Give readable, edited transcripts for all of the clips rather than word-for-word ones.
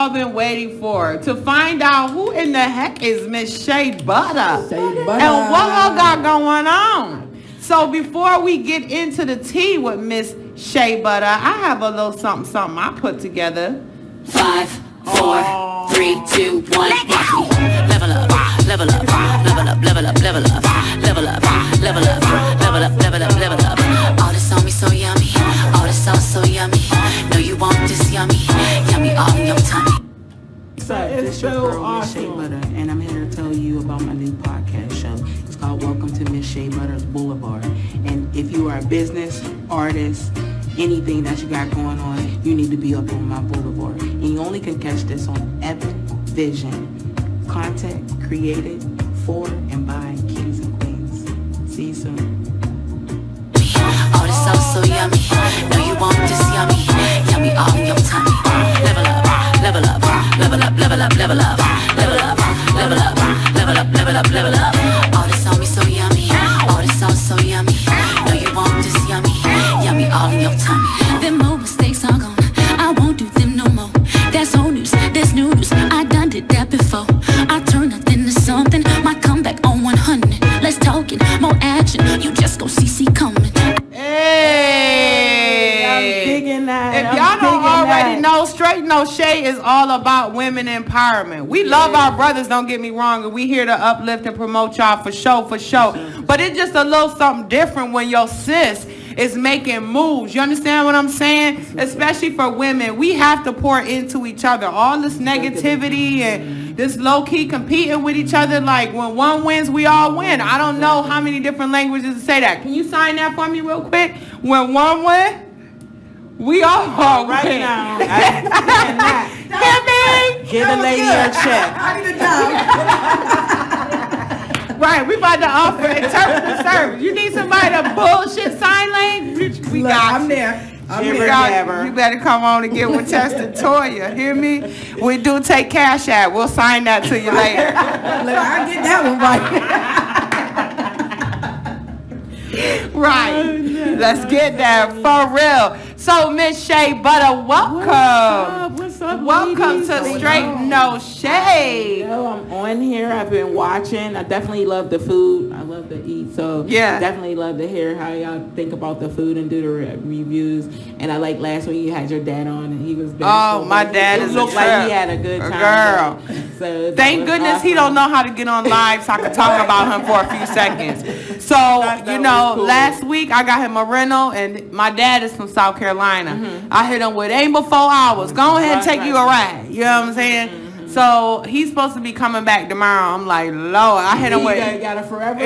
I've been waiting for to find out who in the heck is Miss Chay Butta and what her got going on. So before we get into the tea with Miss Chay Butta, I have a little something I put together. 5, 4, 3, 2, 1. Level up, level up, level up, level up, level up, level up, level up, level up, level up, level up. All this on me so yummy, all this sauce so yummy. Know you want this yummy, yummy all in your tummy. It's your girl, Miss Chay Butta, and I'm here to tell you about my new podcast show. It's called Welcome to Miss Chay Butta's Boulevard. And if you are a business, artist, anything that you got going on, you need to be up on my boulevard. And you only can catch this on Epic Vision. Content created for and by kings and queens. See you soon. All this sauce so yummy, know you want this yummy, yummy all in your tummy. Level up, level up, level up, level up, level up, level up, level up, level up, level up, level up. All this on me so yummy, all this sauce so yummy, know you want this yummy, yummy all in your tummy. Them old mistakes are gone, I won't do them no more. That's old news, that's new news, I done did that before. I turn nothing to something, my comeback on 100. Let's talk it, more action, you just gon' see coming. Hey, I'm digging that. If y'all don't already know, Straight No Shade is all about women empowerment. We love our brothers, don't get me wrong, and we here to uplift and promote y'all for show. But it's just a little something different when your sis is making moves. You understand what I'm saying? Especially for women, we have to pour into each other. All this negativity and this low-key competing with each other, like when one wins, we all win. I don't know how many different languages to say that. Can you sign that for me real quick? When one win, we all right win. now. Hear me? Get a lady a check. I need a job. Right, we about to offer interpretive service. You need somebody to bullshit sign language? We Look, got I'm you. there. You better come on and get with Chester Toya. Hear me? We do take cash out. We'll sign that to you later. Look, I'll get that one right. Right. Let's get that for real. So, Miss Chay Butta, welcome. What's up? Welcome ladies? to Straight No Shade. I'm on here. I've been watching. I definitely love the food. I love to eat. So Yeah. definitely love to hear how y'all think about the food and do the reviews. And I like last week you had your dad on and he was Oh, my dad is a looked like trip. he had a good time. Girl. So that Thank was goodness he don't awesome. know how to get on live so I can talk about him for a few seconds. So, That you was know, cool. last week I got him a rental and my dad is from South Carolina. I hit him with ain't but 4 hours. Go ahead and take you a ride. You know what I'm saying? So he's supposed to be coming back tomorrow. I'm like, Lord, I hit him with. You got it forever.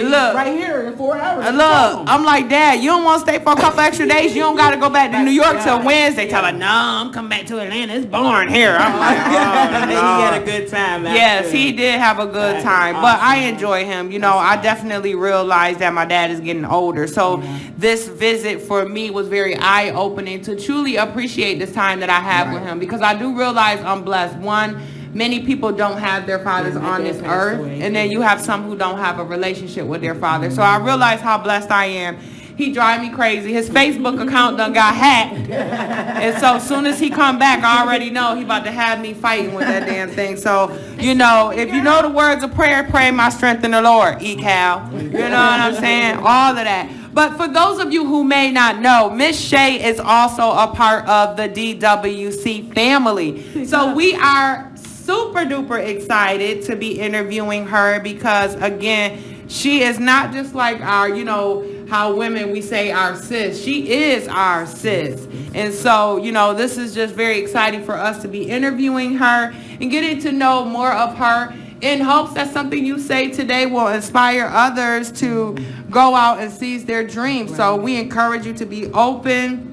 Look. right here in 4 hours. Look, I'm like, Dad, you don't want to stay for a couple extra days? You don't got to go back to New York till Wednesday. Tell her, no, I'm coming back to Atlanta. It's boring here. I'm like, oh, He no. had a good time. Yes, he did have a good time, but I enjoy him. You know, I definitely realized that my dad is getting older. So this visit for me was very eye-opening to truly appreciate this time that I have with him because I do realize I'm blessed. One, many people don't have their fathers on this earth, and then you have some who don't have a relationship with their father. So I realize how blessed I am. He drive me crazy. His Facebook account done got hacked. And so as soon as he come back, I already know he about to have me fighting with that damn thing. So, you know, if you know the words of prayer, pray my strength in the Lord, E-Cal. You know what I'm saying? All of that. But for those of you who may not know, Miss Chay is also a part of the DWC family. So we are super duper excited to be interviewing her because, again, she is not just like our, you know, how women, we say our sis. She is our sis. And so, you know, this is just very exciting for us to be interviewing her and getting to know more of her in hopes that something you say today will inspire others to go out and seize their dreams. So we encourage you to be open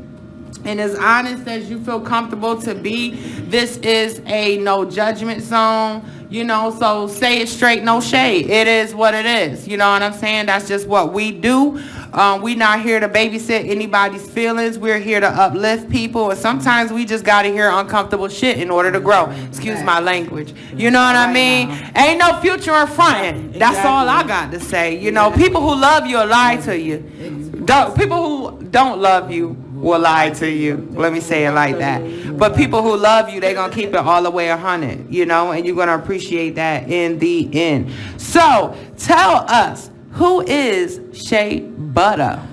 and as honest as you feel comfortable to be. This is a no judgment zone, you know, so say it straight, no shade. It is what it is. You know what I'm saying? That's just what we do. We not here to babysit anybody's feelings. We're here to uplift people. And sometimes we just got to hear uncomfortable shit in order to grow. Excuse my language. You know what I mean? Ain't no future in fronting. That's all I got to say. You know, people who love you will lie to you. People who don't love you will lie to you. Let me say it like that. But people who love you, they're going to keep it all the way 100, you know, and you're going to appreciate that in the end. So tell us, who is Chay Butta?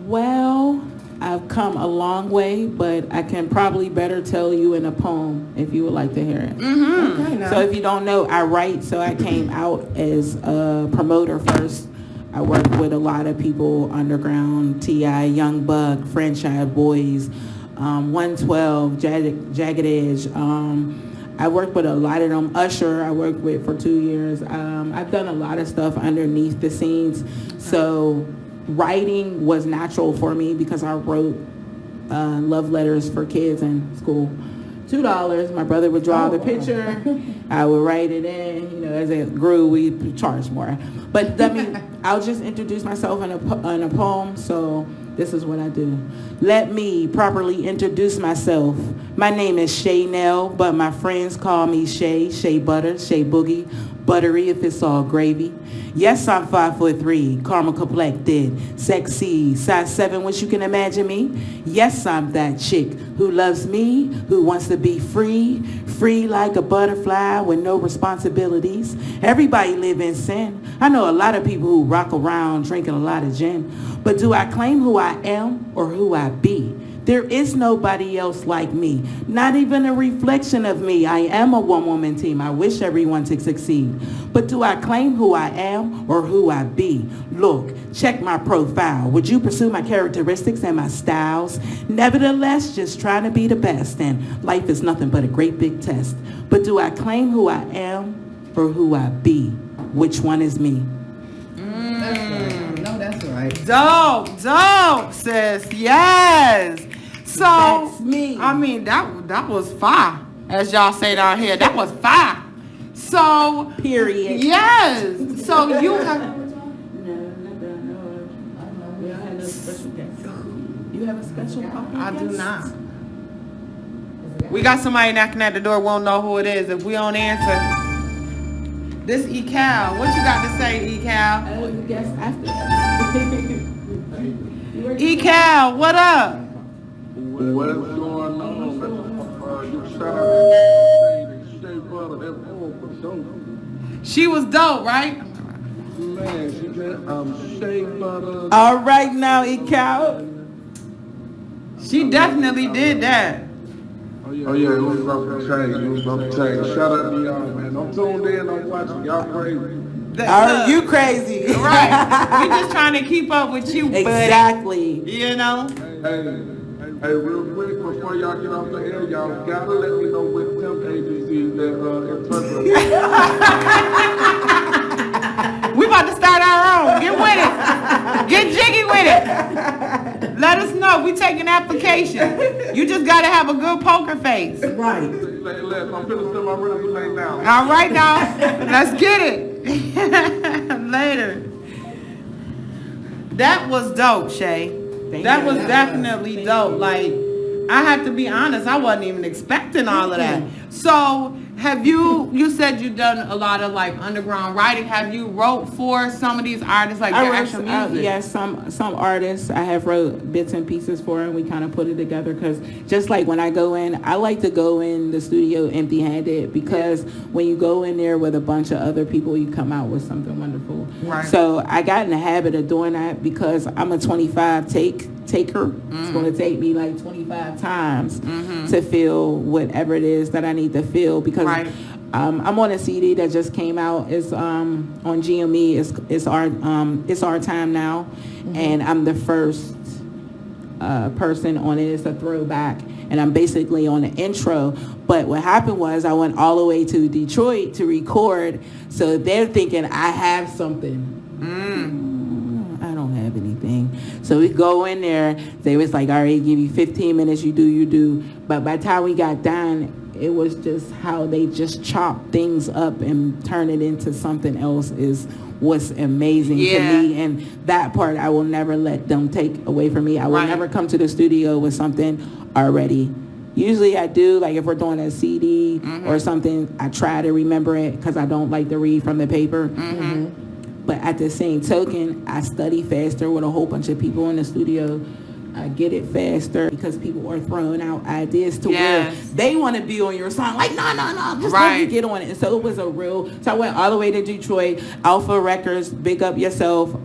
Well, I've come a long way, but I can probably better tell you in a poem if you would like to hear it. Okay, So if you don't know, I write, so I came out as a promoter first. I work with a lot of people, Underground, T.I., Young Buck, Franchise Boys, 112, Jagged Edge. I worked with a lot of them. Usher, I worked with for 2 years. I've done a lot of stuff underneath the scenes. So writing was natural for me because I wrote love letters for kids in school. $2. My brother would draw the picture. I would write it in. You know, as it grew, we charged more. But let me, I'll just introduce myself in a poem. So this is what I do. Let me properly introduce myself. My name is Chay Nell, but my friends call me Chay, Chay Butter, Chay Boogie, buttery if it's all gravy. Yes, I'm 5'3", caramel complected, sexy, size 7, which you can imagine me. Yes, I'm that chick who loves me, who wants to be free, free like a butterfly with no responsibilities. Everybody live in sin. I know a lot of people who rock around drinking a lot of gin. But do I claim who I am or who I be? There is nobody else like me, not even a reflection of me. I am a one-woman team. I wish everyone to succeed. But do I claim who I am or who I be? Look, check my profile. Would you pursue my characteristics and my styles? Nevertheless, just trying to be the best. And life is nothing but a great big test. But do I claim who I am or who I be? Which one is me? That's right. No, that's right. Dope, sis. Yes. So, That's me. I mean, that was fire. As y'all say down here, that was fire. So, Period. yes. So you have... You have a special puppy? I do not. We got somebody knocking at the door. Won't know who it is if we don't answer. This E-Cal. What you got to say, E-Cal? Oh, you guess after. E-Cal, what up? What's going on? You shout out Chay Butter. That poem was dope. She was dope, right? Man, she said, Chay Butter. All right now, E-Cow. She definitely did that. Oh yeah, it was off the chain. It was off the chain. Shout out to y'all, man. I'm tuned in. I'm watching. Y'all crazy. Are you crazy? Right. We just trying to keep up with you, buddy. Exactly. You know? Hey, real quick, before y'all get off the air, y'all gotta let me know what temp agency that in touch with. We about to start our own. Get with it. Get jiggy with it. Let us know. We taking application. You just gotta have a good poker face. Right. Say less. I'm finna send my resume now. All right, now. Let's get it. Later. That was dope, Chay. That was definitely dope. Like, I have to be honest, I wasn't even expecting all of that. So, have you said you've done a lot of like underground writing. Have you wrote for some of these artists, like their actual music? Yes, some artists I have wrote bits and pieces for, and we kind of put it together because just like when I go in, I like to go in the studio empty-handed because when you go in there with a bunch of other people, you come out with something wonderful. Right. So I got in the habit of doing that because I'm a 25 taker. It's going to take me like 25 times to feel whatever it is that I need to feel because I'm on a CD that just came out. It's on GME. It's our time now, and I'm the first person on it. It's a throwback, and I'm basically on the intro. But what happened was I went all the way to Detroit to record, so they're thinking I have something. I don't have anything. So we go in there. They was like, all right, give you 15 minutes. You do. But by the time we got done, it was just how they just chop things up and turn it into something else is what's amazing to me. And that part I will never let them take away from me. I will never come to the studio with something already. Usually I do, like if we're doing a CD or something, I try to remember it because I don't like to read from the paper. But at the same token, I study faster with a whole bunch of people in the studio get it faster because people are throwing out ideas to where they want to be on your song. Like, no, just let me get on it. And so it was so I went all the way to Detroit, Alpha Records, big up yourself.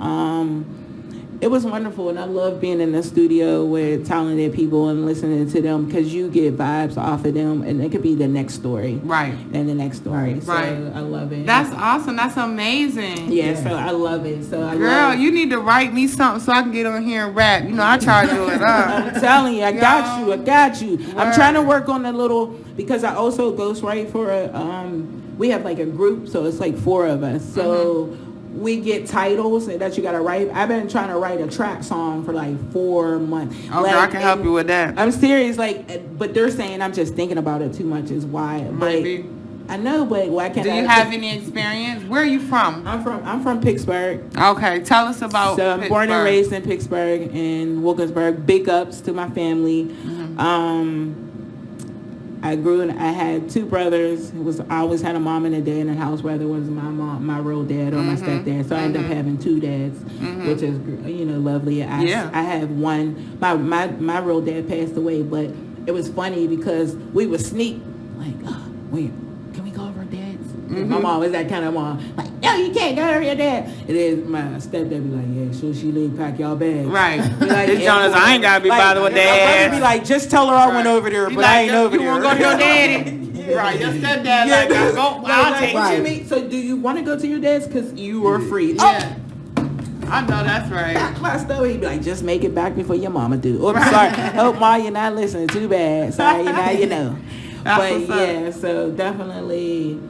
It was wonderful, and I love being in the studio with talented people and listening to them because you get vibes off of them, and it could be the next story. Right. And the next story. So I love it. That's awesome. That's amazing. Yeah, so I love it. Girl, you need to write me something so I can get on here and rap. You know, I try to do it up. I'm telling you, I got you. Word. I'm trying to work on a little, because I also ghostwrite for we have like a group, so it's like 4 of us. So we get titles that you got to write. I've been trying to write a trap song for like 4 months. Okay, like, I can help you with that. I'm serious, but they're saying I'm just thinking about it too much is why. Maybe. I know, but why can't Do you have any experience? Where are you from? I'm from Pittsburgh. Okay, tell us about So I'm born and raised in Pittsburgh and Wilkinsburg. Big ups to my family. I grew and I had 2 brothers. I always had a mom and a dad in the house, whether it was my mom, my real dad, or my stepdad. So I ended up having 2 dads, which is lovely. I have one. My real dad passed away, but it was funny because we would sneak like, wait, can we go over dads? My mom was that kind of mom, like, no, you can't go over your dad. And then my stepdad be like, yeah, sure, she leave, pack y'all bags. Right. Like, this Jonas, I ain't gotta be bothered with dad. Be like, just tell her I went over there, but I ain't over there. You wanna go to your daddy? Right, your stepdad go. I'll take you. So do you want to go to your dad's? Because you are free. Yeah. I know that's right. My stuff, he'd be like, just make it back before your mama do. Oh, sorry. Hope Ma, you're not listening. Too bad. Sorry, now you know. But yeah, so definitely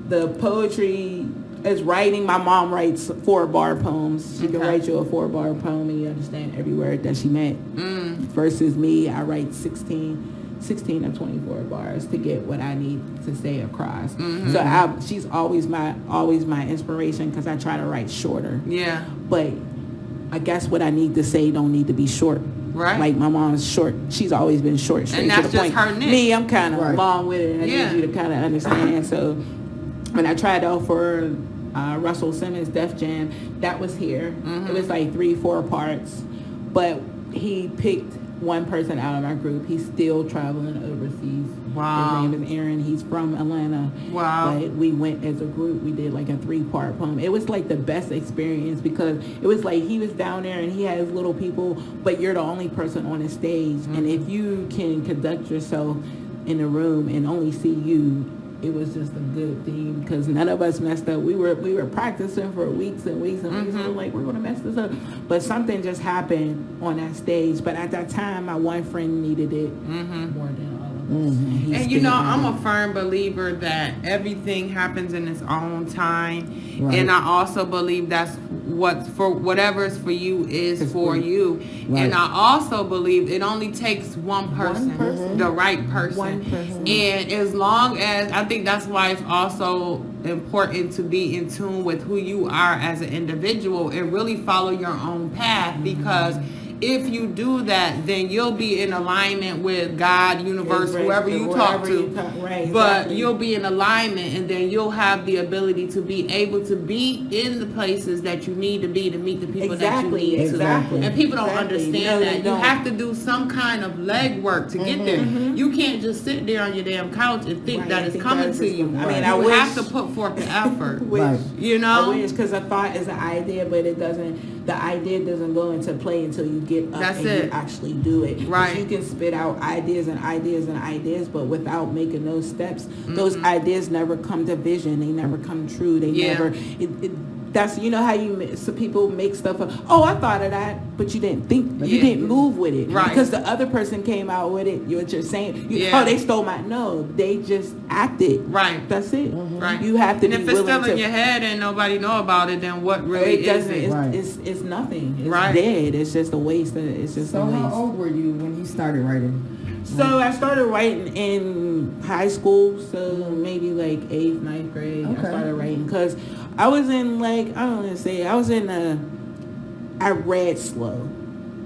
the poetry is writing. My mom writes 4-bar poems. She can write you a 4-bar poem and you understand every word that she meant. Versus me, I write 16 or 24 bars to get what I need to say across. So she's always my inspiration because I try to write shorter. Yeah. But I guess what I need to say don't need to be short. Right. Like my mom's short. She's always been short, straight to the point. And that's just her niche. Me, I'm kind of long with it. I need you to kind of understand. So when I tried out for Russell Simmons' Def Jam, that was here. It was like 3-4 parts. But he picked one person out of our group. He's still traveling overseas. Wow. His name is Aaron. He's from Atlanta. Wow. But we went as a group. We did like a 3-part poem. It was like the best experience because it was like he was down there and he has little people, but you're the only person on the stage. And if you can conduct yourself in the room and only see you, it was just a good thing because none of us messed up. We were practicing for weeks and weeks and weeks. We were like, we're going to mess this up. But something just happened on that stage. But at that time, my one friend needed it more than all of us. And you know, I'm a firm believer that everything happens in its own time. Right. And I also believe that's whatever is for you is for you. Right. And I also believe it only takes one person, the right person. One person. And as long as, I think that's why it's also important to be in tune with who you are as an individual and really follow your own path, because if you do that, then you'll be in alignment with God, universe, whoever you talk to. But you'll be in alignment, and then you'll have the ability to be able to be in the places that you need to be to meet the people that you need to. And people don't understand that. You have to do some kind of legwork to get there. You can't just sit there on your damn couch and think that it's coming to you. I mean, you have to put forth the effort. You know? I wish, because a thought is an idea, but it doesn't. The idea doesn't go into play until you get up you actually do it. Right. You can spit out ideas and ideas and ideas, but without making those steps, those ideas never come to vision. They never come true. They never. That's, you know how some people make stuff up. Oh, I thought of that, but you didn't think. You didn't move with it. Right. Because the other person came out with it. What you're saying. Oh, they stole my. No, they just acted. Right. That's it. Right. You have to. And if it's still in your head and nobody know about it, then what really is it? It's nothing. It's dead. It's just a waste. It's just a waste. So how old were you when you started writing? So I started writing in high school, so maybe like 8th, 9th grade. I started writing because I was in I read slow.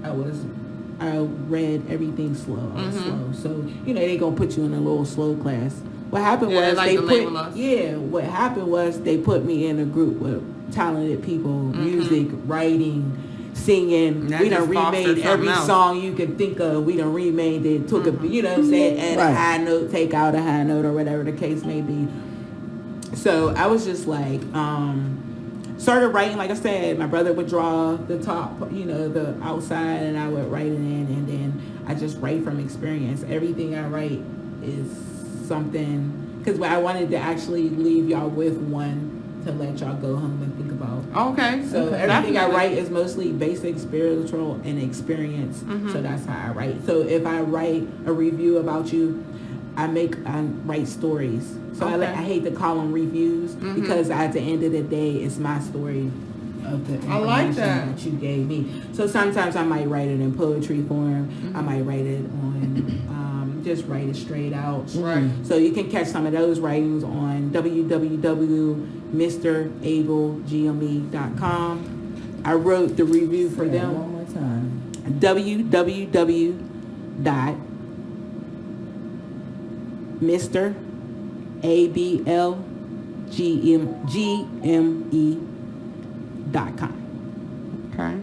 I read everything slow. I was slow. So, they going to put you in a little slow class. What happened was what happened was they put me in a group with talented people, music, writing, singing. That We done just fosters remade every something else. song you can think of. We done remade it, took a, you know what I'm saying, add Right. a high note, take out a high note, or whatever the case may be. So I was just like, started writing. Like I said, my brother would draw the top, you know, the outside, and I would write it in, and then I just write from experience. Everything I write is something, because I wanted to actually leave y'all with one to let y'all go home and think about. Okay. So everything I Definitely. write is mostly basic, spiritual, and experience. So that's how I write. So if I write a review about you, I write stories. So I Okay. hate to call them reviews because at the end of the day, it's my story of the I like information that. you gave me. So sometimes I might write it in poetry form. I might write it on, just write it straight out. Right. So you can catch some of those writings on www.mrablegme.com. I wrote the review for them. One more time. www.mrablegme.com. Okay.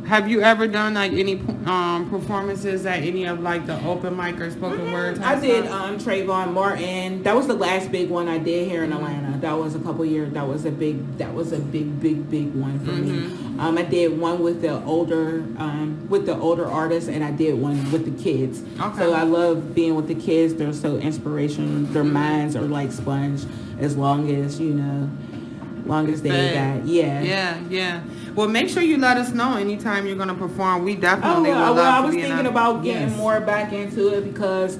Have you ever done like any performances at any of like the open mic or spoken word type I did stuff? Trayvon Martin. That was the last big one I did here in Atlanta. That was a couple years. That was a big one for me. I did one with the older artists, and I did one with the kids. Okay. So I love being with the kids. They're so inspirational. Their minds are like sponge. As long as they got Yeah. Well, make sure you let us know anytime you're gonna perform. We definitely would love I to was be in thinking a- about getting Yes. more back into it because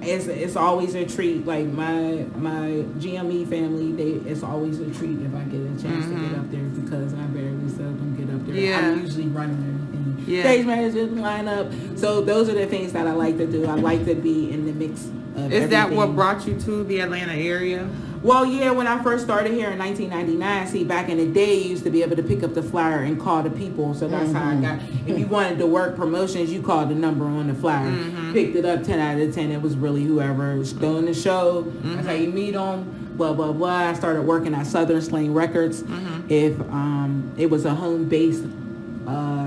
it's always a treat. Like my GME family, it's always a treat if I get a chance to get up there because I very seldom get up there. Yeah. I'm usually running everything. Yeah. Stage manager, line up. So those are the things that I like to do. I like to be in the mix of Is that what everything. brought you to the Atlanta area? Well, yeah, when I first started here in 1999, see, back in the day, you used to be able to pick up the flyer and call the people. So that's how I got, if you wanted to work promotions, you called the number on the flyer. Picked it up 10 out of 10. It was really whoever was doing the show. That's how you meet them, blah, blah, blah. I started working at Southern Sling Records. If it was a home-based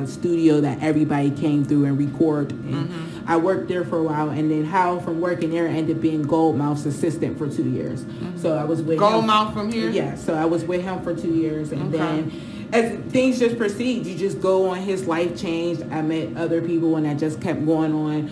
studio that everybody came through and record. And I worked there for a while, and then Hal from working there ended up being Goldmouth's assistant for 2 years. So I was with him. Goldmouth from here? Yeah, so I was with him for 2 years, and Okay. then as things just proceed, you just go on. His life changed. I met other people, and I just kept going on.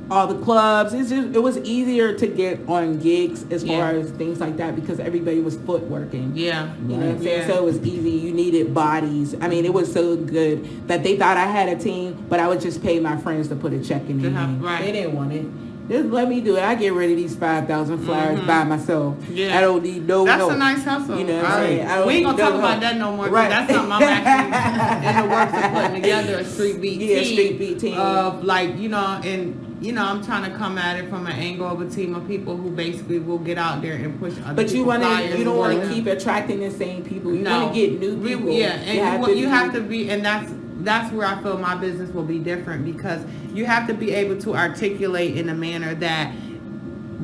All the clubs. It was easier to get on gigs as far as things like that because everybody was footworking. Yeah. You know what I'm saying? Yeah. So it was easy. You needed bodies. I mean, it was so good that they thought I had a team, but I would just pay my friends to put a check in their name. Right. They didn't want it. Just let me do it. I get rid of these 5,000 flyers by myself. Yeah. I don't need no That's help. a nice hustle. You know what I'm saying? I don't We ain't need gonna talk no about help. that no more. 'Cause Right. That's something I'm actually in the works of putting together a street beat Yeah, team. street beat team. Of like, I'm trying to come at it from an angle of a team of people who basically will get out there and push other But you people's flyers you and don't want work to them. keep attracting the same people. You No. want to get new We- people. Yeah, and you have to be, and that's where I feel my business will be different because you have to be able to articulate in a manner that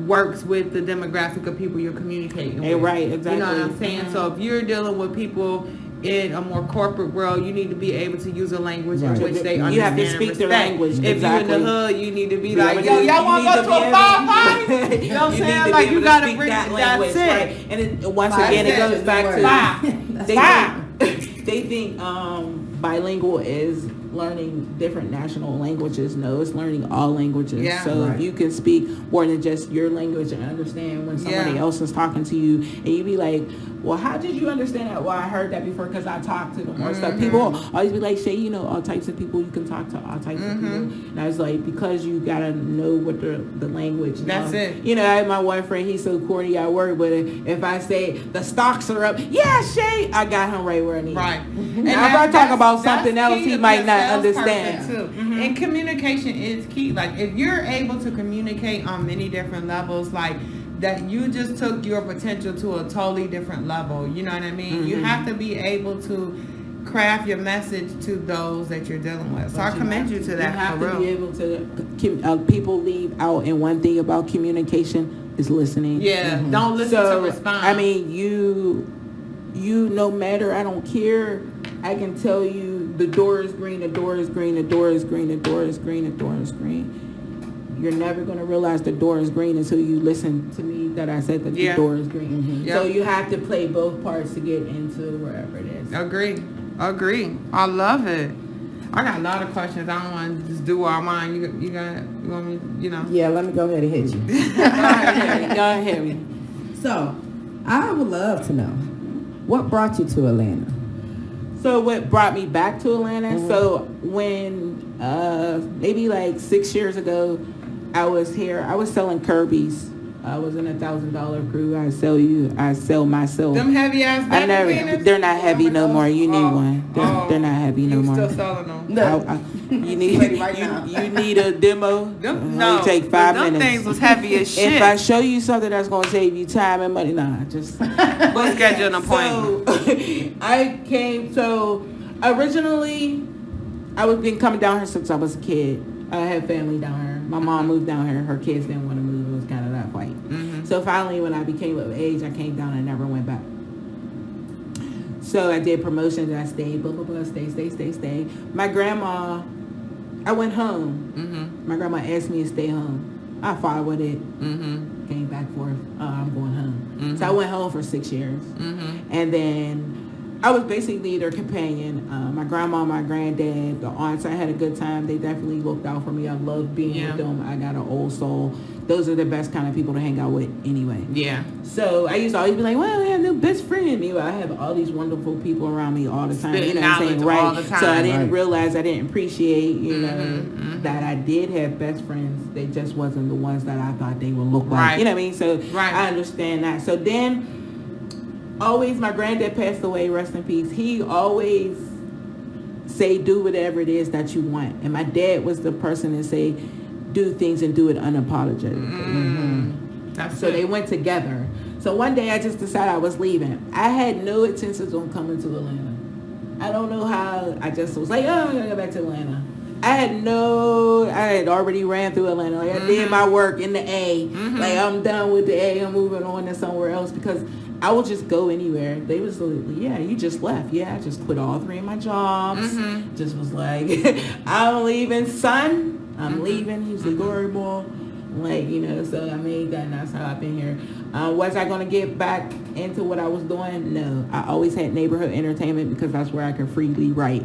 works with the demographic of people you're communicating with. Right, exactly. You know what I'm saying? So if you're dealing with people in a more corporate world, you need to be able to use a language in Right. which they You understand have to and speak their respect. language, If exactly. you're in the hood, you need to be You like, gotta yo, do- y'all you want need to go to to a be able- 5-5? You know what I'm You saying? need to Like be you able got to speak bring that that's language, it. right? And it, once That's again, it it. goes back to Five. they Five. they think bilingual is learning different national languages. No, it's learning all languages. Yeah. So Right. if you can speak more than just your language and understand when somebody Yeah. else is talking to you, and you be like, well, how did you understand that? Well, I heard that before because I talked to them or stuff. People always be like, Shay, you know all types of people. You can talk to all types of people. And I was like, because you got to know what the language. That's it. You know, I had my one friend, he's so corny at work, but if I say the stocks are up, yeah, Shay, I got him right where I need him. Right. Now, if I talk about something else, he might not understand. Too. And communication is key. Like if you're able to communicate on many different levels, like that you just took your potential to a totally different level. You know what I mean? You have to be able to craft your message to those that you're dealing with. So I commend you to that. You have for to real. be able to, people leave out, and one thing about communication is listening. Yeah, don't listen to So, respond. I mean, you, no matter, I don't care. I can tell you the door is green, the door is green, the door is green, the door is green, the door is green. You're never going to realize the door is green until you listen to me that I said that the door is green. Mm-hmm. So you have to play both parts to get into wherever it is. Agree. I love it. I got a lot of questions. I don't want to just do all mine. You want me, Yeah, let me go ahead and hit you. Go ahead. So, I would love to know, what brought you to Atlanta? So what brought me back to Atlanta? So when maybe like 6 years ago, I was here. I was selling Kirby's. I was in $1,000 crew. I sell myself. Them heavy ass vacuum cleaners? They're not heavy no more. You need one. They're not heavy no more. You still selling them? You need you need a demo. No, you take 5 minutes. Them things was heavy as shit. If I show you something that's gonna save you time and money, just. We'll schedule an appointment. So originally, I was been coming down here since I was a kid. I had family down here. My mom moved down here. Her kids didn't want to move. It was kind of that fight. Mm-hmm. So finally, when I became of age, I came down and never went back. So I did promotions. I stayed, blah, blah, blah, stay. My grandma, I went home. Mm-hmm. My grandma asked me to stay home. I fought with it. Mm-hmm. Came back forth. I'm going home. Mm-hmm. So I went home for 6 years. Mm-hmm. And then I was basically their companion. My grandma, my granddad, the aunts, I had a good time. They definitely looked out for me. I loved being with them. I got an old soul. Those are the best kind of people to hang out with anyway. Yeah. So I used to always be like, well, I have no best friend. Anyway, I have all these wonderful people around me all the time. Spitting knowledge all the time. So I didn't realize, I didn't appreciate, that I did have best friends. They just wasn't the ones that I thought they would look like. You know what I mean? So I understand that. So then, always, my granddad passed away, rest in peace. He always say, do whatever it is that you want. And my dad was the person that say, do things and do it unapologetically. So they went together. So one day I just decided I was leaving. I had no intentions on coming to Atlanta. I don't know how. I just was like, oh, I'm going to go back to Atlanta. I had already ran through Atlanta. Like I did my work in the A. Like I'm done with the A. I'm moving on to somewhere else because I would just go anywhere. They was like, yeah, you just left. Yeah, I just quit all 3 of my jobs. Just was like, I'm leaving, son. I'm leaving. He's a glory boy. Like, so I made that, and that's how I've been here. Was I going to get back into what I was doing? No. I always had neighborhood entertainment because that's where I can freely write.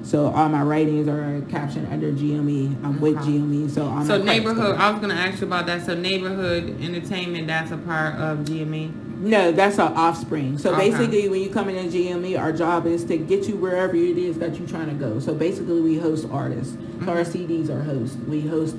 So all my writings are captioned under GME. I'm with GME. So neighborhood, I was going to ask you about that. So neighborhood entertainment, that's a part of GME? No, that's our offspring. So basically, when you come in GME, our job is to get you wherever it is that you're trying to go. So basically, we host artists. So our CDs are hosts. We host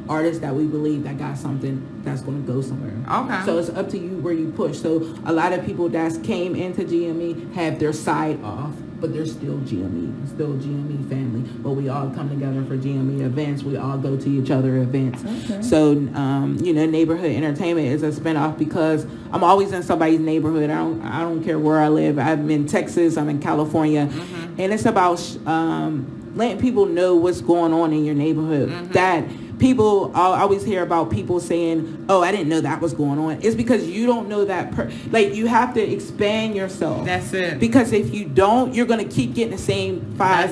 artists that we believe that got something that's going to go somewhere. Okay. So it's up to you where you push. So a lot of people that came into GME have their side off, but they're still GME, still GME family. But we all come together for GME events. We all go to each other events. Okay. So, neighborhood entertainment is a spinoff because I'm always in somebody's neighborhood. I don't care where I live. I'm in Texas. I'm in California. And it's about letting people know what's going on in your neighborhood. That people, I always hear about people saying, oh, I didn't know that was going on. It's because you don't know that. You have to expand yourself. That's it. Because if you don't, you're going to keep getting the same five,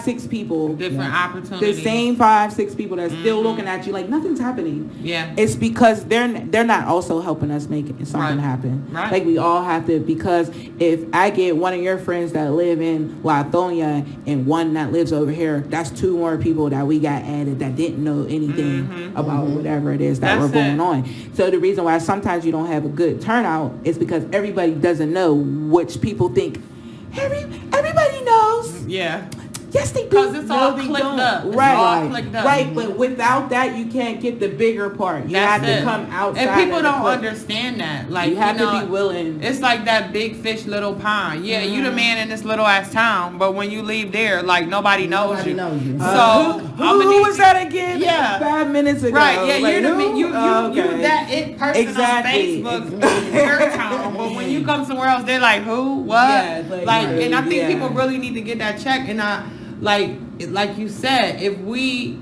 6 people. Different opportunities. The same 5, 6 people that's still looking at you like nothing's happening. Yeah. It's because they're not also helping us make something happen. Right. Like we all have to, because if I get one of your friends that live in Lithonia and one that lives over here, that's 2 more people that we got added that didn't know anything about whatever it is that we're going on. So the reason why sometimes you don't have a good turnout is because everybody doesn't know, which people think everybody knows. Yeah. Yes, they do. Because it's all clicked up. Right. But without that, you can't get the bigger part. You have to come outside. And people don't understand that. Like, you have to be willing. It's like that big fish, little pond. Yeah, you the man in this little ass town, but when you leave there, like nobody knows you. So who was that again? Yeah, 5 minutes ago. Right. Yeah, you're the man. You that it person on Facebook in your town, but when you come somewhere else, they're like, who? What? Yeah, and I think people really need to get that check. And like you said, if we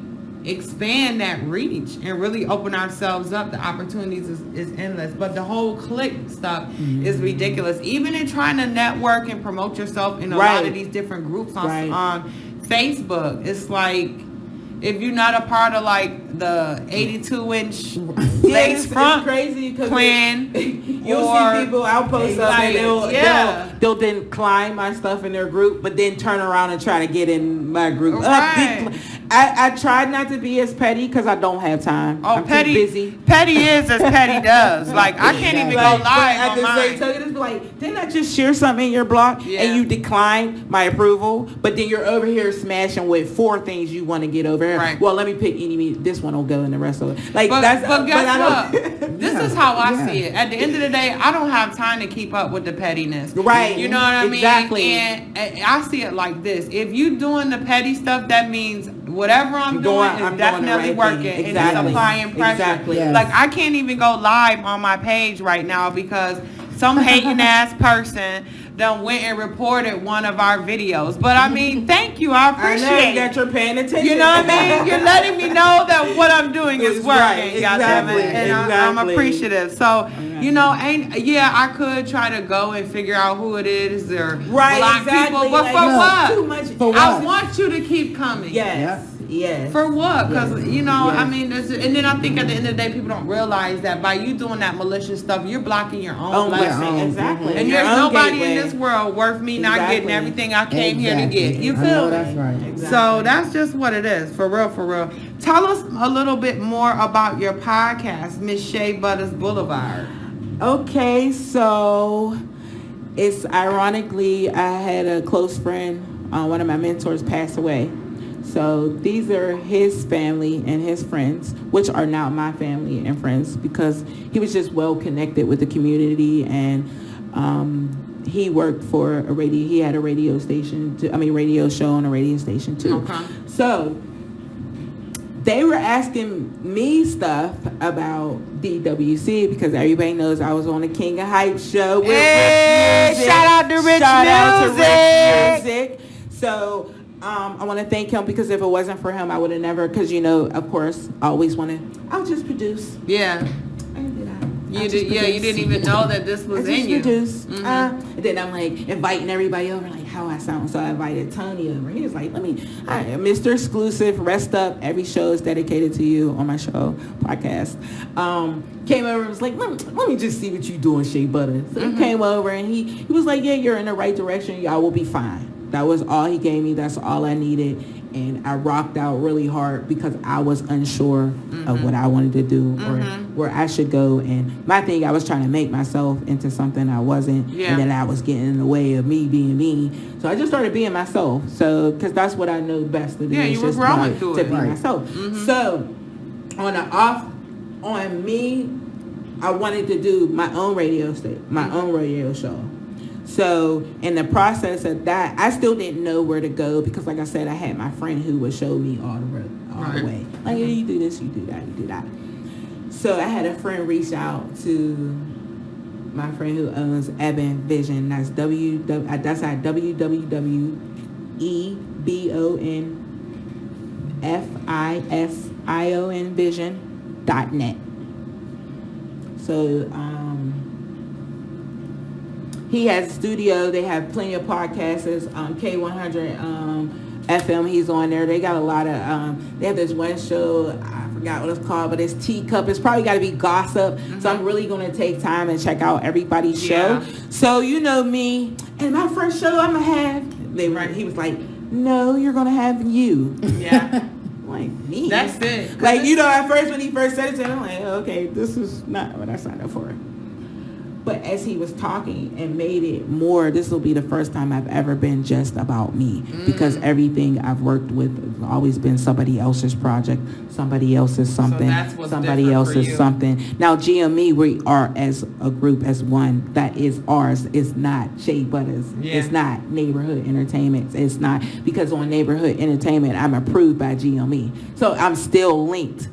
expand that reach and really open ourselves up, the opportunities is endless. But the whole click stuff is ridiculous. Even in trying to network and promote yourself in a lot of these different groups on Facebook, it's like, if you're not a part of like the 82-inch lace front crazy plan, you'll see people. I'll post up and they'll decline my stuff in their group, but then turn around and try to get in my group. Right. I tried not to be as petty because I don't have time. I'm petty, too busy. Petty is as petty does. Like I can't even go live on mine. So it's like, didn't I just share something in your blog and you declined my approval? But then you're over here smashing with 4 things you want to get over here. Right. Well, let me pick this one will go in the rest of it. Like but that's. But guess what? This is how I Yeah. see it. At the end of the day, I don't have time to keep up with the pettiness. Right. You know what I mean? Exactly. And I see it like this: if you doing the petty stuff, that means whatever I'm doing is definitely working and it's applying pressure. Exactly. Yes. Like I can't even go live on my page right now because some hating ass person done went and reported one of our videos. But I mean, thank you. I appreciate I know that you're paying attention. You know what I mean? You're letting me know that what I'm doing is working. Right. Goddamn it. And I'm Exactly. appreciative. So, you know, I could try to go and figure out who it is or block people. But for what? Too much. For I what? want you to keep coming. Yes. Yes. For what? Because, you know, Yes. I mean, and then I think at the end of the day, people don't realize that by you doing that malicious stuff, you're blocking your own blessing. Exactly. And Your there's own nobody gateway. in this world worth me not getting Exactly. everything I came here to get. You I feel know me? that's right. Exactly. So that's just what it is, for real, for real. Tell us a little bit more about your podcast, Miss Chay Butta's Boulevard. Okay, so it's ironically, I had a close friend, one of my mentors passed away. So these are his family and his friends, which are now my family and friends, because he was just well connected with the community, and he worked for he had a radio show on a radio station too. Okay. So they were asking me stuff about DWC because everybody knows I was on the King of Hype show with Hey, Rich Music. shout out to Rich Shout out to Music. Rich Music. So I want to thank him because if it wasn't for him, I would have never, because, you know, of course, I always want to, I'll just produce. Yeah. I can do that. You didn't even know that this was in you. Produce. And then I'm like inviting everybody over, like how I sound. So I invited Tony over. He was like, Mr. Exclusive, rest up. Every show is dedicated to you on my show, podcast. Came over and was like, let me just see what you doing, Chay Butta. So he came over and he was like, yeah, you're in the right direction. Y'all will be fine. That was all he gave me. That's all I needed. And I rocked out really hard because I was unsure of what I wanted to do or where I should go. And my thing, I was trying to make myself into something I wasn't. Yeah. And then I was getting in the way of me being me. So I just started being myself. So, because that's what I know best to do. Yeah, you were growing through to it. be myself. So, on me, I wanted to do my own radio show. So in the process of that, I still didn't know where to go because, like I said, I had my friend who would show me all the way. Like, yeah, you do this, you do that, you do that. So I had a friend reach out to my friend who owns Ebon Vision. That's at www.ebonfisionvision.net. So he has a studio. They have plenty of podcasts. K100 FM. He's on there. They got a lot of. They have this one show. I forgot what it's called, but it's Teacup. It's probably got to be gossip. So I'm really going to take time and check out everybody's show. So you know me, and my first show I'm gonna have. He was like, "No, you're gonna have you." Yeah. Like me. That's it. Like, you know, at first when he first said it to me, I'm like, okay, this is not what I signed up for. But as he was talking and made it more, this will be the first time I've ever been just about me. Because everything I've worked with has always been somebody else's project, somebody else's something, somebody else's something. Now, GME, we are as a group, as one. That is ours. It's not Chay Butta's. Yeah. It's not Neighborhood Entertainment. It's not, because on Neighborhood Entertainment, I'm approved by GME. So I'm still linked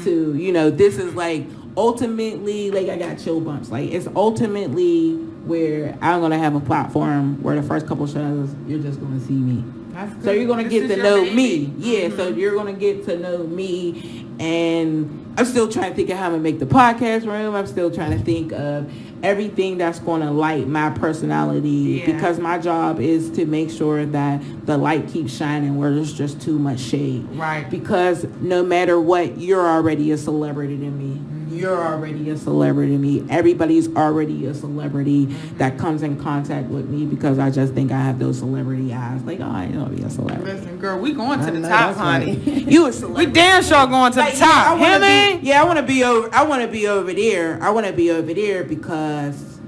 to, you know, this is like, ultimately, like, I got chill bumps. Like, it's ultimately where I'm going to have a platform where the first couple shows, you're just going to see me. That's So you're gonna This get is to your know baby. me. Yeah, so you're gonna get to know me, and I'm still trying to think of how to make the podcast room. I'm still trying to think of everything that's gonna light my personality, Yeah. because my job is to make sure that the light keeps shining where there's just too much shade. Right. Because no matter what, you're already a celebrity to me. You're already a celebrity to me. Everybody's already a celebrity that comes in contact with me, because I just think I have those celebrity eyes. Like, oh, I know be a celebrity. Listen, girl, we going to I the know top, that's honey. You a celebrity. We damn sure going to the Like, top. I Hear wanna me? be, yeah, I want to be over. I want to be over there. I want to be over there because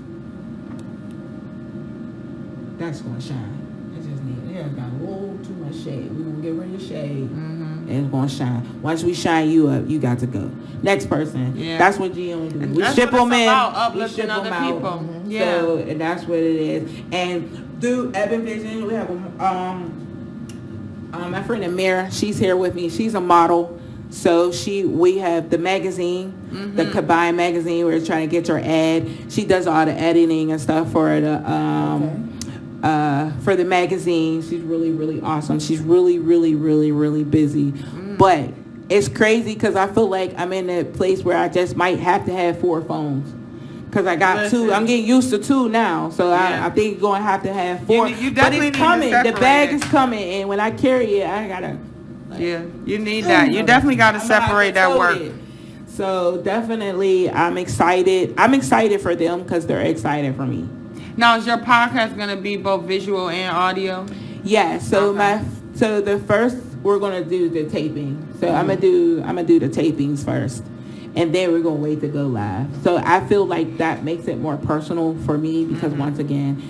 that's gonna shine. It just need. It got a little too much shade. We're gonna get rid of the shade, and it's gonna shine. Once we shine you up, you got to go. Next person. Yeah. That's what GM do. And We that's ship what it's them in. about, We uplifting ship other them out. people. Yeah. So, and that's what it is. And through Evan Vision, we have my friend Amira. She's here with me. She's a model. So we have the magazine, the Combined magazine. We're trying to get your ad. She does all the editing and stuff for the magazine. She's really, really awesome. She's really, really, really, really busy. But it's crazy because I feel like I'm in a place where I just might have to have 4 phones. Because I got Listen. 2. I'm getting used to 2 now. So Yeah. I think you're going to have 4. You But definitely it's need to coming. The separate bag it. is coming. And when I carry it, I got to... Yeah, you need that. You definitely got to separate that work. So definitely, I'm excited. I'm excited for them because they're excited for me. Now, is your podcast going to be both visual and audio? Yeah. So Okay. so the first we're gonna do the taping. So I'm gonna do the tapings first, and then we're gonna wait to go live. So I feel like that makes it more personal for me because once again,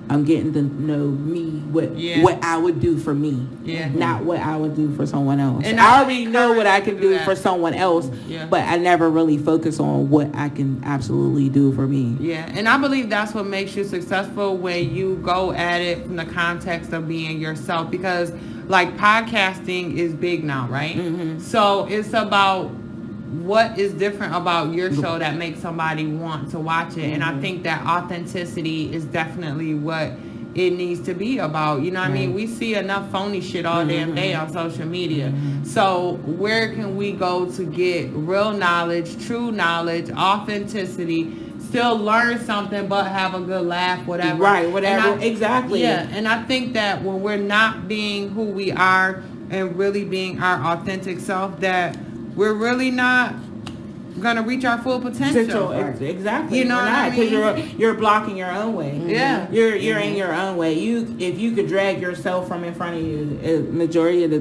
I'm getting to know me, what I would do for me, not what I would do for someone else. And I I already know what I can do that. for someone else, but I never really focus on what I can absolutely do for me. Yeah, and I believe that's what makes you successful when you go at it from the context of being yourself, because like podcasting is big now, right? So it's about what is different about your show that makes somebody want to watch it. And I think that authenticity is definitely what it needs to be about. You know what I mean? We see enough phony shit all damn day on social media. So where can we go to get real knowledge, true knowledge, authenticity, still learn something but have a good laugh, whatever. Right, whatever. And Exactly. Yeah, and I think that when we're not being who we are and really being our authentic self, that we're really not gonna reach our full potential. Exactly. You know We're what I not, 'cause mean? you're blocking your own way. Yeah. You're in your own way. If you could drag yourself from in front of you,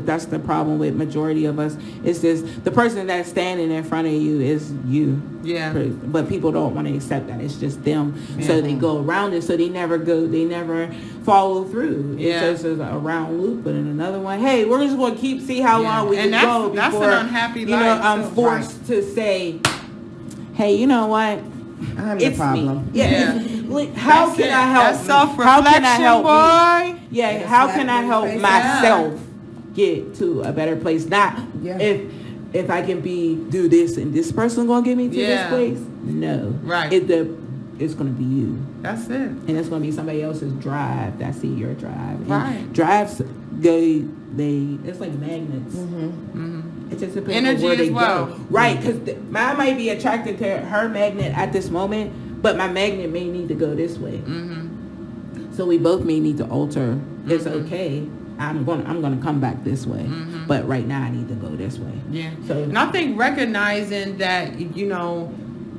that's the problem with majority of us. It's just the person that's standing in front of you is you. Yeah. But people don't want to accept that. It's just them. So they go around it. So they never follow through. Yeah. It's just a round loop. But in another one, hey, we're just going to see how long we And can go that's before an unhappy you know life, I'm too. forced to say, hey, you know what? I'm the It's problem. me. Yeah. Like, how That's can it. I help? That's me? How can I self-reflection, help me? boy. Yeah. Yeah, How slap can it I in the help face. myself get to a better place? Not Yeah. if I can do this and this person gonna get me to this Yeah. place. No. Right. It's gonna be you. That's it. And it's gonna be somebody else's drive that see your drive. And Right. drives it's like magnets. It just depends Energy on where they as well. go. Right, because mine might be attracted to her magnet at this moment, but my magnet may need to go this way. So we both may need to alter. It's okay. I'm gonna come back this way, but right now I need to go this way. Yeah. So And I think recognizing that,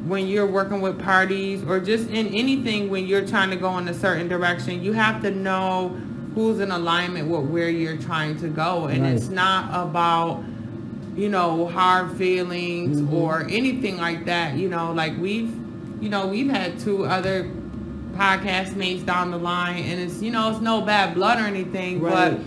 when you're working with parties or just in anything, when you're trying to go in a certain direction, you have to know who's in alignment with where you're trying to go. And Right. it's not about, hard feelings or anything like that. Like we've had 2 other podcast mates down the line, and it's, it's no bad blood or anything, Right. but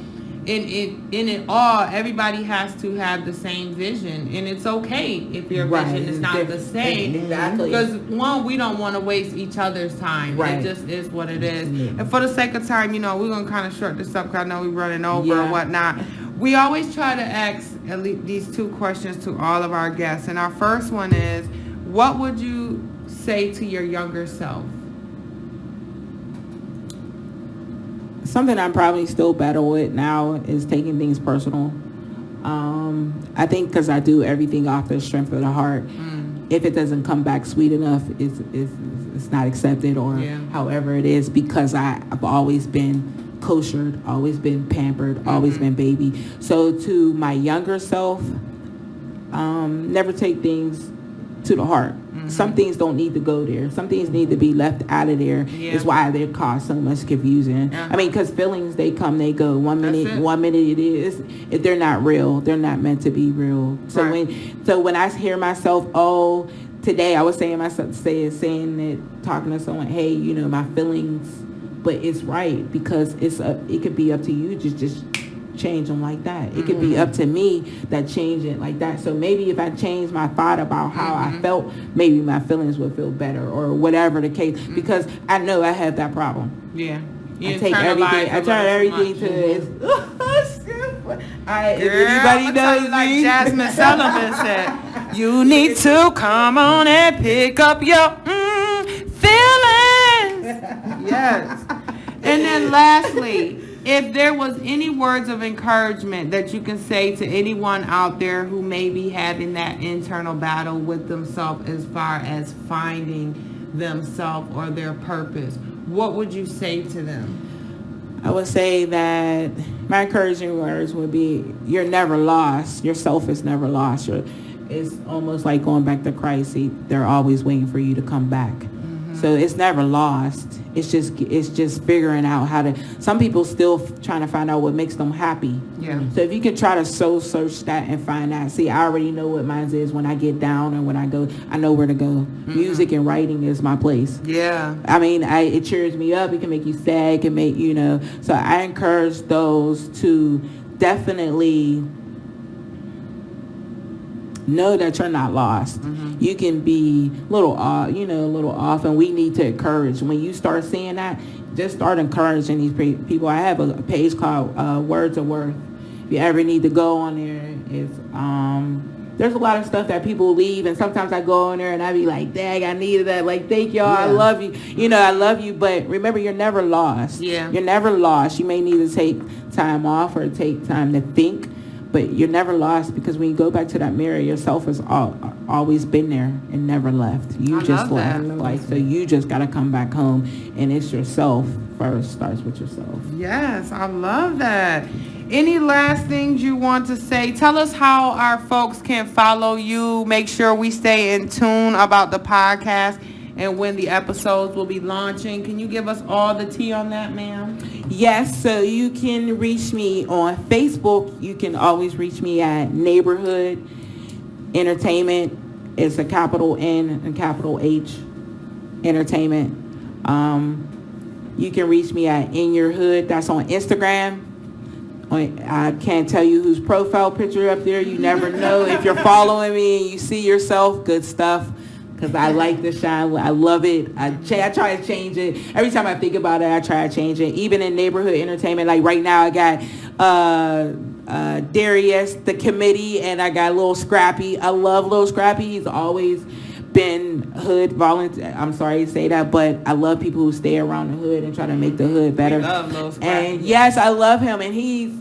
in it all, everybody has to have the same vision, and it's okay if your Right. vision is not the same. Exactly. Because one, we don't want to waste each other's time. Right. It just is what it is. Yeah. And for the sake of time, we're gonna kind of short this up because I know we're running over Yeah. and whatnot. We always try to ask at least these 2 questions to all of our guests, and our first one is, what would you say to your younger self? something I'm probably still battle with now is taking things personal. I think because I do everything off the strength of the heart. If it doesn't come back sweet enough, it's not accepted, or however it is, because I've always been koshered, always been pampered, always been baby. So to my younger self, never take things to the heart. Some things don't need to go there. Some things need to be left out of there. Is why they cause so much confusion. I mean, because feelings, they come, they go. One minute it is. If they're not real, they're not meant to be real. So when I hear myself, today I was saying talking to someone, hey, my feelings, but it's right, because it could be up to you just change them like that. It could be up to me that change it like that. So maybe if I change my thought about how I felt, maybe my feelings would feel better, or whatever the case, because I know I have that problem. I turn everything to this. Anybody knows like me? Jasmine Sullivan said, you need to come on and pick up your feelings. Yes. And then lastly, if there was any words of encouragement that you can say to anyone out there who may be having that internal battle with themselves as far as finding themselves or their purpose, what would you say to them? I would say that my encouraging words would be, you're never lost. Yourself is never lost. It's almost like going back to Christ. They're always waiting for you to come back. So it's never lost. It's just figuring out how to. Some people still trying to find out what makes them happy. So if you can try to soul search that and find out. See, I already know what mine is. When I get down and when I go, I know where to go. Music and writing is my place. I mean, it cheers me up. It can make you sad. It can make So I encourage those to definitely know that you're not lost. You can be a little off, and we need to encourage. When you start seeing that, just start encouraging these people. I have a page called Words of Worth. If you ever need to go on there, it's there's a lot of stuff that people leave, and sometimes I go on there and I be like, dang, I needed that. Like, thank y'all. I love you. I love you. But remember, you're never lost. You're never lost. You may need to take time off or take time to think. But you're never lost, because when you go back to that mirror, yourself has always been there and never left. You just left. So you just got to come back home, and it's yourself first. Starts with yourself. Yes, I love that. Any last things you want to say? Tell us how our folks can follow you. Make sure we stay in tune about the podcast and when the episodes will be launching. Can you give us all the tea on that, ma'am? Yes, so you can reach me on Facebook. You can always reach me at Neighborhood Entertainment. It's a capital N and capital H Entertainment. You can reach me at In Your Hood. That's on Instagram. I can't tell you whose profile picture up there. You never know. If you're following me and you see yourself, good stuff. Because I like the shine. I love it. I try to change it. Every time I think about it, I try to change it. Even in Neighborhood Entertainment, like right now I got Darius, the committee, and I got Lil Scrappy. I love Lil Scrappy. He's always been hood volunteer. I'm sorry to say that, but I love people who stay around the hood and try to make the hood better. We love Lil Scrappy. And yes, I love him. And he's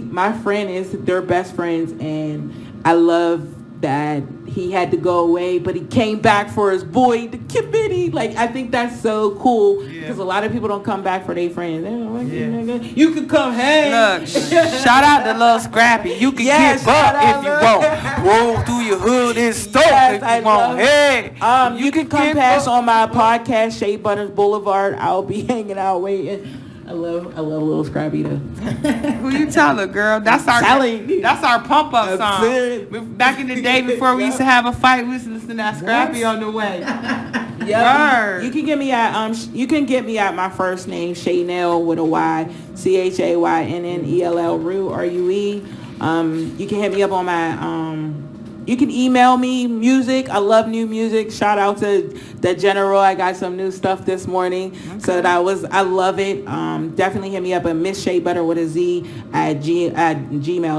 my friend. They're best friends, and I love that he had to go away, but he came back for his boy, the committee. Like, I think that's so cool, because a lot of people don't come back for their friends. You can come hang. Look, shout out to Lil Scrappy. You can get up if you want. Roll through your hood and stove if you want. Hey, you can come pass on my podcast, Shea Butters Boulevard. I'll be hanging out waiting. I love Lil Scrappy though. Who you telling, girl? That's our pump up song. Back in the day before we used to have a fight, we used to listen to that Scrappy on the way. You can get me at my first name, Shaynell with a Y, CHAYNNELL RUE. You can hit me up on my you can email me music. I love new music. Shout out to the General. I got some new stuff this morning. Okay. So I love it. Definitely hit me up at Miss Shea Butter with a Z at gmail.com.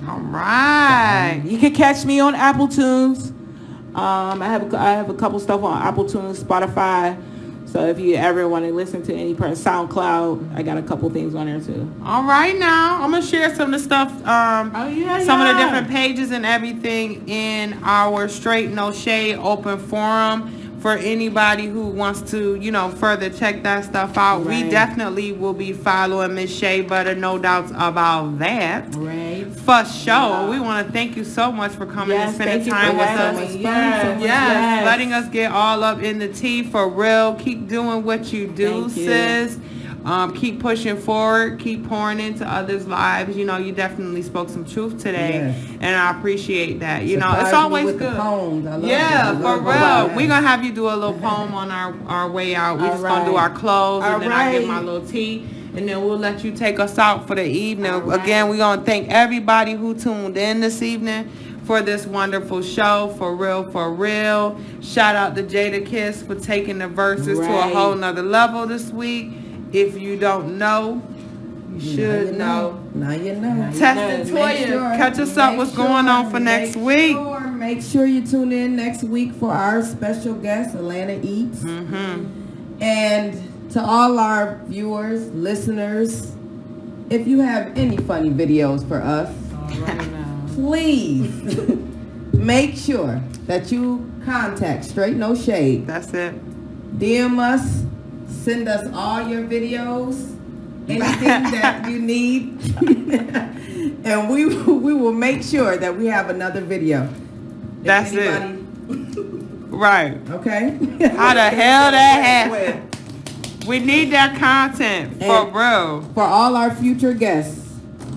All right. You can catch me on Apple Tunes. I have a couple stuff on Apple Tunes, Spotify. So if you ever want to listen to any part, SoundCloud, I got a couple things on there too. All right, now I'm gonna share some of the stuff, some of the different pages and everything in our Straight No Shade open forum for anybody who wants to, further check that stuff out. Right. We definitely will be following Miss Shea Butter, no doubts about that. Right. For sure. We want to thank you so much for coming and spending time with us. Yes. Letting us get all up in the tea for real. Keep doing what you do, Thank you. sis. Keep pushing forward. Keep pouring into others' lives. You definitely spoke some truth today, Yes. and I appreciate that. It's Surprised me always with good. the poems. I love Yeah, it. I for love real. that. We're going to have you do a little poem on our way out. We're just going to do our clothes, and then I get my little tea, and then we'll let you take us out for the evening. Again, we're going to thank everybody who tuned in this evening for this wonderful show. For real, for real. Shout out to Jada Kiss for taking the verses to a whole nother level this week. If you don't know, you should know. Now you know. Test and Toya, catch us up. What's going on for next week? Make sure you tune in next week for our special guest, Atlanta Eats. Mm-hmm. And to all our viewers, listeners, if you have any funny videos for us, please make sure that you contact Straight No Shade. That's it. DM us, send us all your videos, anything that you need, and we will make sure that we have another video. That's it. Right. Okay. How the hell that happened? We need that content for real. For all our future guests,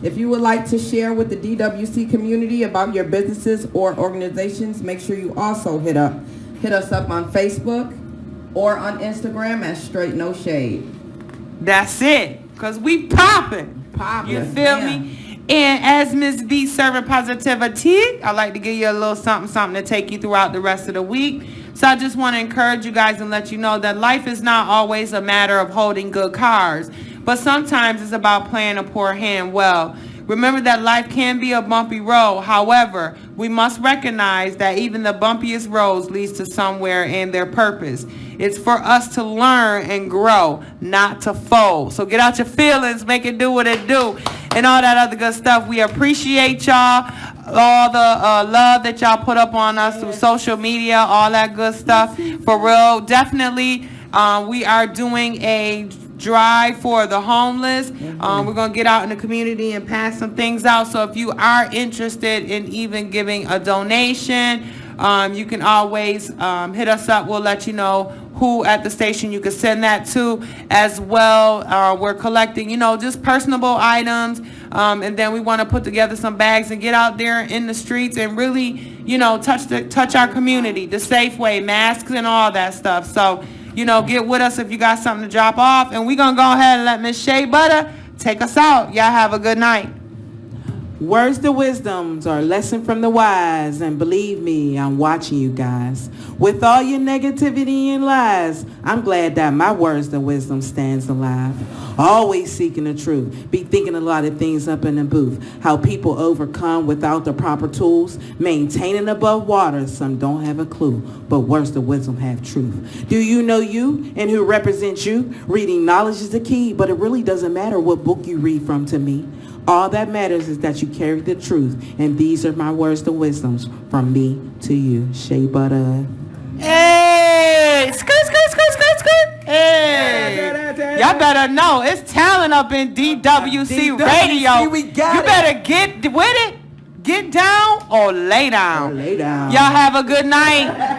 if you would like to share with the DWC community about your businesses or organizations, make sure you also hit us up on Facebook or on Instagram at Straight No Shade. That's it. Because we popping. You feel me? And as Miss B serving positivity, I like to give you a little something to take you throughout the rest of the week. So I just want to encourage you guys and let you know that life is not always a matter of holding good cards, but sometimes it's about playing a poor hand well. Remember that life can be a bumpy road. However, we must recognize that even the bumpiest roads leads to somewhere in their purpose. It's for us to learn and grow, not to fold. So get out your feelings, make it do what it do, and all that other good stuff. We appreciate y'all, all the love that y'all put up on us through social media, all that good stuff. For real, definitely, we are doing a drive for the homeless. We're going to get out in the community and pass some things out. So if you are interested in even giving a donation, you can always hit us up. We'll let you know who at the station you can send that to as well. We're collecting, just personable items. And then we want to put together some bags and get out there in the streets and really, touch our community the safe way, masks and all that stuff. So, get with us if you got something to drop off. And we're going to go ahead and let Miss Shea Butter take us out. Y'all have a good night. Words to wisdoms are a lesson from the wise, and believe me, I'm watching you guys. With all your negativity and lies, I'm glad that my words to wisdom stands alive. Always seeking the truth, be thinking a lot of things up in the booth. How people overcome without the proper tools, maintaining above water, some don't have a clue. But words to wisdom have truth. Do you know you and who represents you? Reading knowledge is the key, but it really doesn't matter what book you read from to me. All that matters is that you carry the truth. And these are my words to wisdoms from me to you. Shea Butter. Hey! Skirt. Hey! Y'all better know. It's talent up in DWC Radio. You better get with it. Get down or lay down. Lay down. Y'all have a good night.